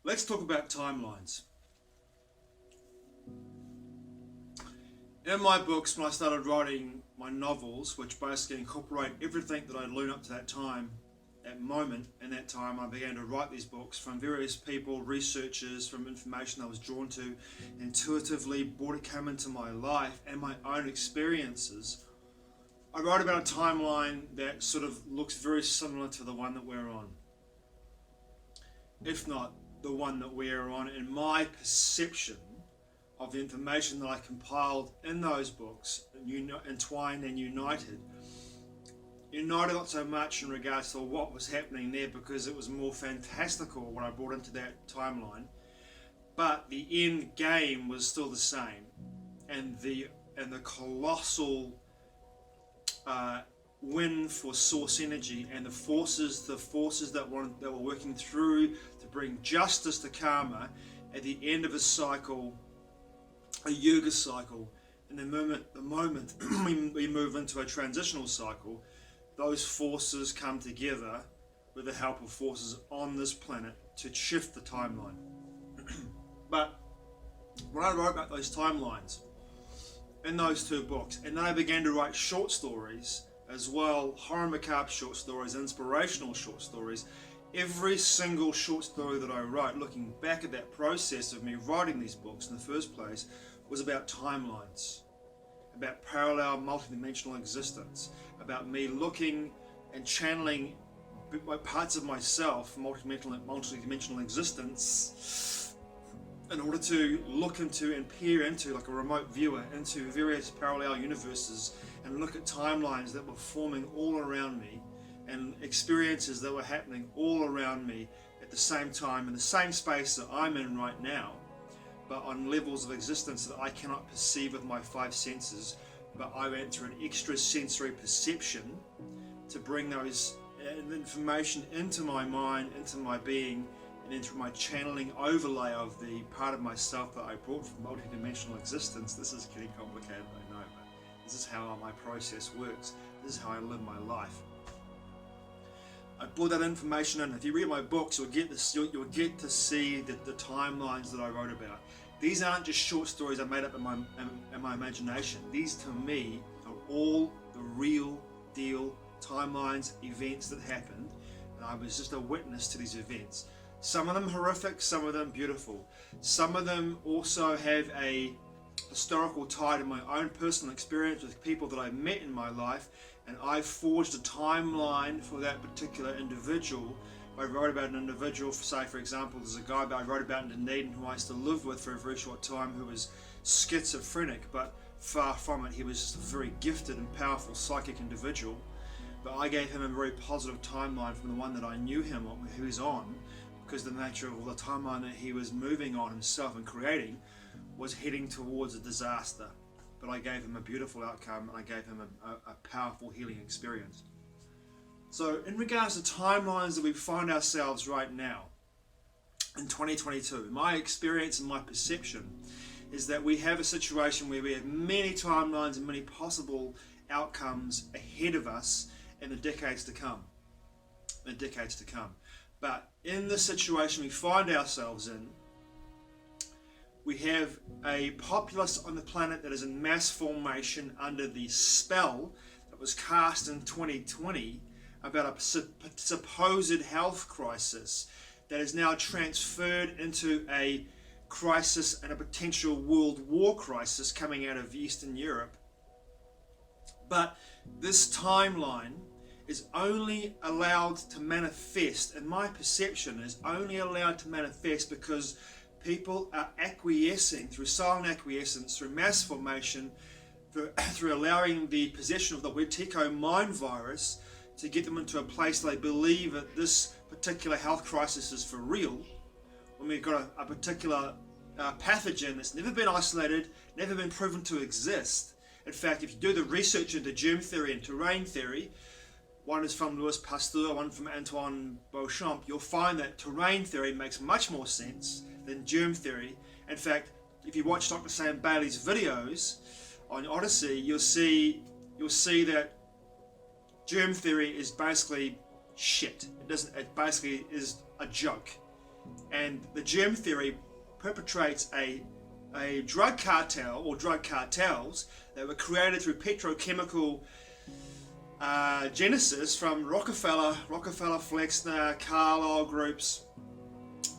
Let's talk about timelines. In my books, when I started writing my novels, which basically incorporate everything that I'd learned up to that time, that moment, in that time, I began to write these books from various people, researchers, from information I was drawn to, intuitively brought it came into my life and my own experiences. I wrote about a timeline that sort of looks very similar to the one that we're on, if not the one that we are on in my perception of the information that I compiled in those books, entwined and united not so much in regards to what was happening there, because it was more fantastical what I brought into that timeline, but the end game was still the same, and the colossal win for source energy and the forces that were working through to bring justice to karma at the end of a cycle, a yoga cycle. And the moment we move into a transitional cycle, those forces come together with the help of forces on this planet to shift the timeline. But when I wrote about those timelines in those two books, and then I began to write short stories as well, horror macabre short stories, inspirational short stories, every single short story that I wrote, looking back at that process of me writing these books in the first place, was about timelines, about parallel multidimensional existence, about me looking and channeling parts of myself, multidimensional existence, in order to look into and peer into, like a remote viewer, into various parallel universes and look at timelines that were forming all around me and experiences that were happening all around me at the same time in the same space that I'm in right now, but on levels of existence that I cannot perceive with my five senses, but I went through an extra sensory perception to bring those information into my mind, into my being, and into my channeling overlay of the part of myself that I brought from multidimensional existence. This is getting complicated, I know, but this is how my process works. This is how I live my life. I brought that information in. If you read my books, you'll get to see the timelines that I wrote about. These aren't just short stories I made up in my imagination. These, to me, are all the real deal timelines, events that happened, and I was just a witness to these events. Some of them horrific, some of them beautiful. Some of them also have a historical tie to my own personal experience with people that I met in my life, and I forged a timeline for that particular individual. I wrote about an individual, say for example, there's a guy that I wrote about in Dunedin who I used to live with for a very short time, who was schizophrenic, but far from it. He was just a very gifted and powerful psychic individual. But I gave him a very positive timeline from the one that I knew him on, who he's on, because the nature of the timeline that he was moving on himself and creating was heading towards a disaster. But I gave him a beautiful outcome, and I gave him a powerful healing experience. So in regards to timelines that we find ourselves right now, in 2022, my experience and my perception is that we have a situation where we have many timelines and many possible outcomes ahead of us in the decades to come. But in the situation we find ourselves in, we have a populace on the planet that is in mass formation under the spell that was cast in 2020 about a supposed health crisis that is now transferred into a crisis and a potential world war crisis coming out of Eastern Europe. But this timeline is only allowed to manifest, in my perception, is only allowed to manifest because people are acquiescing through silent acquiescence, through mass formation, through allowing the possession of the Wetiko mind virus to get them into a place they believe that this particular health crisis is for real. When we've got a particular pathogen that's never been isolated, never been proven to exist. In fact, if you do the research into germ theory and terrain theory, one is from Louis Pasteur, one from Antoine Beauchamp, you'll find that terrain theory makes much more sense than germ theory. In fact, if you watch Dr. Sam Bailey's videos on Odyssey, you'll see that germ theory is basically shit. It basically is a joke. And the germ theory perpetrates a drug cartel or drug cartels that were created through petrochemical genesis from Rockefeller, Flexner, Carlyle groups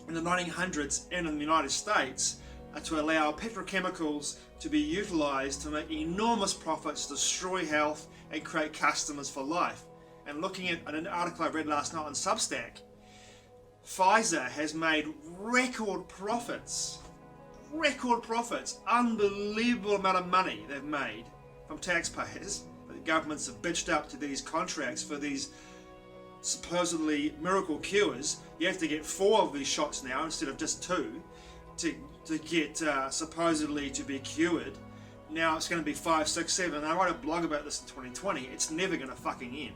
in the 1900s in the United States to allow petrochemicals to be utilized to make enormous profits, destroy health, and create customers for life. And looking at an article I read last night on Substack, Pfizer has made record profits, unbelievable amount of money they've made from taxpayers. The governments have bitched up to these contracts for these supposedly miracle cures. You have to get 4 of these shots now instead of just 2 to get supposedly to be cured. Now it's going to be 5, 6, 7. I wrote a blog about this in 2020. It's never going to fucking end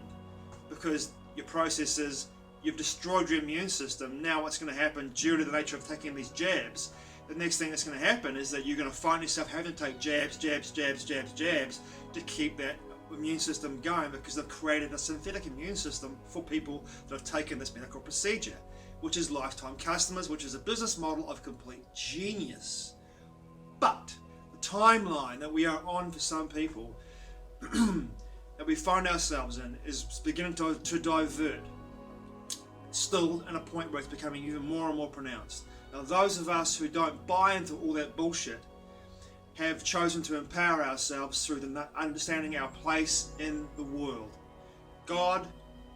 because your process is you've destroyed your immune system. Now what's going to happen due to the nature of taking these jabs, the next thing that's going to happen is that you're going to find yourself having to take jabs to keep that immune system going, because they've created a synthetic immune system for people that have taken this medical procedure, which is lifetime customers, which is a business model of complete genius. But the timeline that we are on for some people that we find ourselves in is beginning to divert, still at a point where it's becoming even more and more pronounced. Now those of us who don't buy into all that bullshit have chosen to empower ourselves through the understanding our place in the world. God,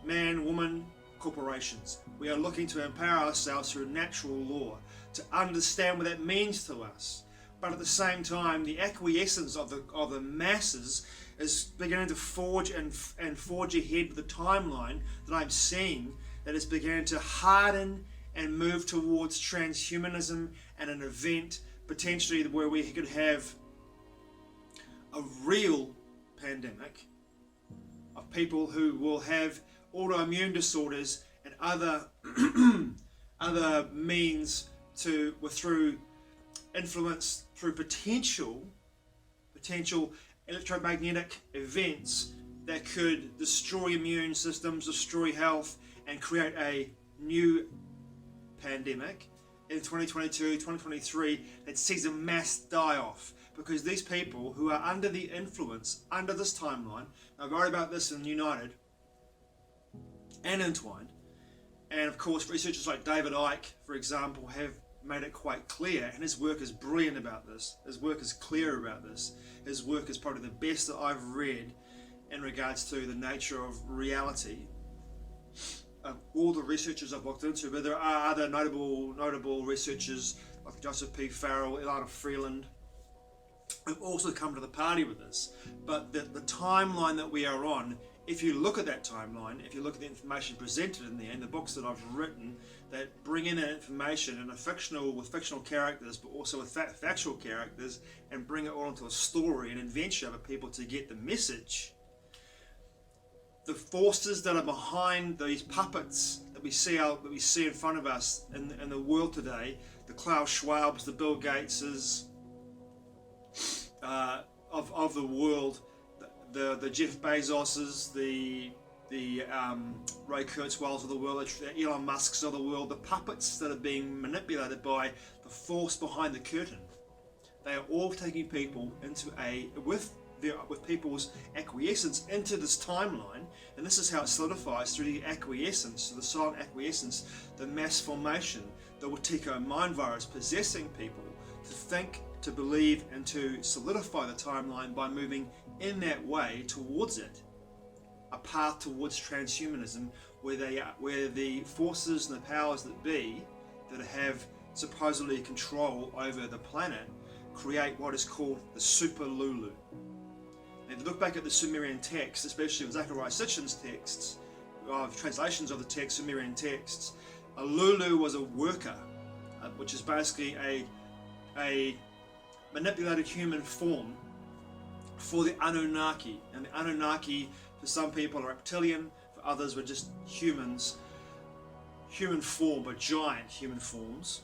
man, woman, corporations. We are looking to empower ourselves through natural law, to understand what that means to us. But at the same time, the acquiescence of the masses is beginning to forge ahead with the timeline that I'm seeing, that is beginning to harden and move towards transhumanism and an event potentially where we could have a real pandemic of people who will have autoimmune disorders and other other means through influence through potential electromagnetic events that could destroy immune systems, destroy health, and create a new pandemic in 2022, 2023 that sees a mass die-off, because these people who are under the influence, under this timeline, I wrote about this in United and Entwined, and of course researchers like David Icke, for example, have made it quite clear, and his work is brilliant about this, his work is clear about this, his work is probably the best that I've read in regards to the nature of reality. All the researchers I've looked into, but there are other notable researchers like Joseph P. Farrell, Ilana Freeland, have also come to the party with this. But the timeline that we are on, if you look at that timeline, if you look at the information presented in there, and the books that I've written that bring in that information with fictional characters, but also with factual characters, and bring it all into a story, an adventure for people to get the message. The forces that are behind these puppets that we see in front of us in the world today, the Klaus Schwabs, the Bill Gateses of the world, the Jeff Bezoses, the Ray Kurzweils of the world, the Elon Musks of the world, the puppets that are being manipulated by the force behind the curtain. They are all taking people into with people's acquiescence into this timeline, and this is how it solidifies through the acquiescence, the silent acquiescence, the mass formation, the Watiko mind virus possessing people to think, to believe, and to solidify the timeline by moving in that way towards it, a path towards transhumanism, where the forces and the powers that be that have supposedly control over the planet create what is called the Super Lulu. If you look back at the Sumerian texts, especially with Zechariah Sitchin's texts, translations of the text, Sumerian texts, a Lulu was a worker, which is basically a manipulated human form for the Anunnaki. And the Anunnaki, for some people, are reptilian, for others were just humans, human form, but giant human forms.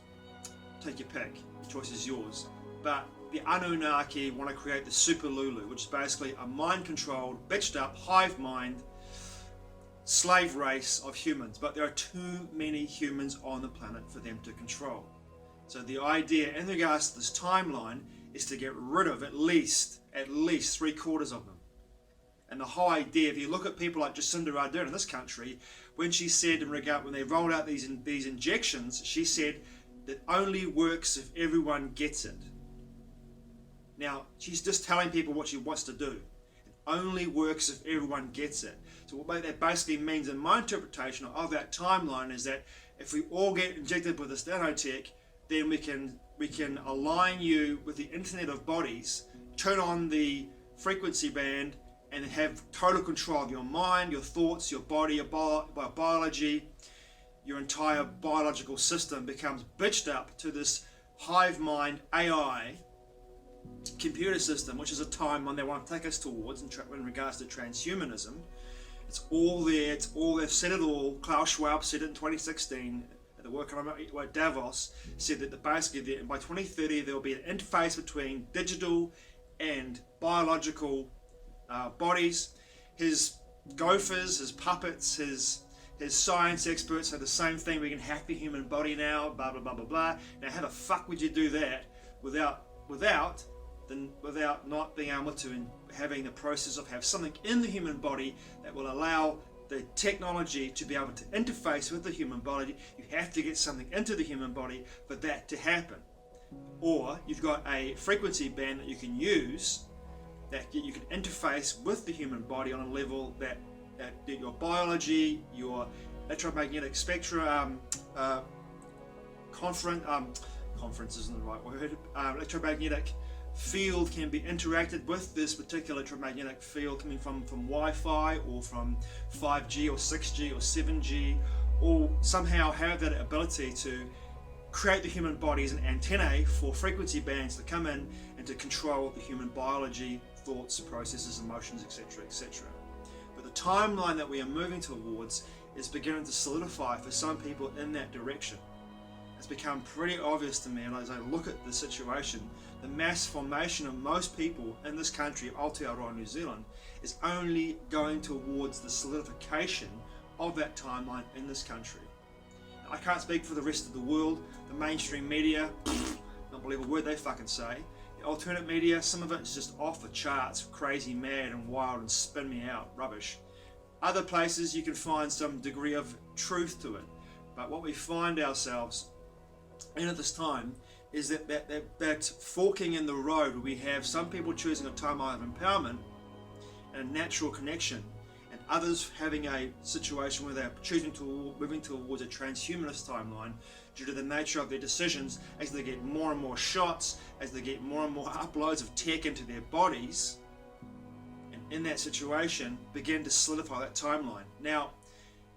Take your pick, the choice is yours. But the Anunnaki want to create the Super Lulu, which is basically a mind-controlled, bitched up hive mind slave race of humans, but there are too many humans on the planet for them to control. So the idea in regards to this timeline is to get rid of at least 3/4 of them. And the whole idea, if you look at people like Jacinda Ardern in this country, when she said when they rolled out these injections, she said that only works if everyone gets it. Now, she's just telling people what she wants to do. It only works if everyone gets it. So what that basically means in my interpretation of that timeline is that if we all get injected with this nanotech, then we can align you with the internet of bodies, turn on the frequency band, and have total control of your mind, your thoughts, your body, your biology. Your entire biological system becomes bitched up to this hive mind AI computer system, which is a timeline they want to take us towards in regards to transhumanism. It's all there, they've said it all. Klaus Schwab said it in 2016 at the work at Davos, said that basically by 2030 there will be an interface between digital and biological bodies. His gophers, his puppets, his science experts say the same thing. We can hack the human body now, blah blah blah blah blah. Now how the fuck would you do that without not being able to having the process of have something in the human body that will allow the technology to be able to interface with the human body? You have to get something into the human body for that to happen. Or you've got a frequency band that you can use that you can interface with the human body on a level that your biology, your electromagnetic spectrum, conference isn't the right word, electromagnetic field can be interacted with this particular electromagnetic field coming from Wi-Fi or from 5G or 6G or 7G, or somehow have that ability to create the human body as an antennae for frequency bands to come in and to control the human biology, thoughts, processes, emotions, etc., etc. But the timeline that we are moving towards is beginning to solidify for some people in that direction. It's become pretty obvious to me, and as I look at the situation, the mass formation of most people in this country, Aotearoa New Zealand, is only going towards the solidification of that timeline in this country. I can't speak for the rest of the world. The mainstream media, don't believe a word they fucking say. The alternate media, some of it is just off the charts, crazy, mad and wild and spin me out, rubbish. Other places you can find some degree of truth to it. But what we find ourselves in at this time is that forking in the road where we have some people choosing a timeline of empowerment and a natural connection, and others having a situation where they're moving towards a transhumanist timeline due to the nature of their decisions as they get more and more shots, as they get more and more uploads of tech into their bodies, and in that situation begin to solidify that timeline. Now,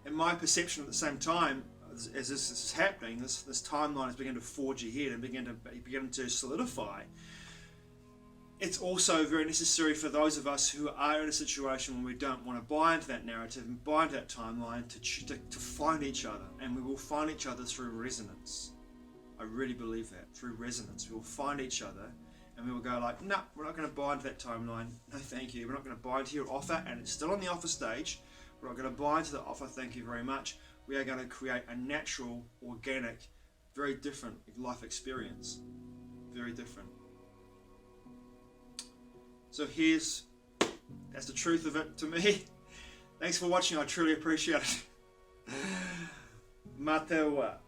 in my perception at the same time, as this is happening, this timeline is beginning to forge ahead and begin to solidify. It's also very necessary for those of us who are in a situation where we don't want to buy into that narrative and buy into that timeline to find each other, and we will find each other through resonance. I really believe that, through resonance. We will find each other and we will go like, no, we're not going to buy into that timeline. No, thank you. We're not going to buy into your offer, and it's still on the offer stage. We're not going to buy into the offer. Thank you very much. We are going to create a natural, organic, very different life experience. Very different. So that's the truth of it to me. Thanks for watching. I truly appreciate it. Matewa.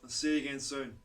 I'll see you again soon.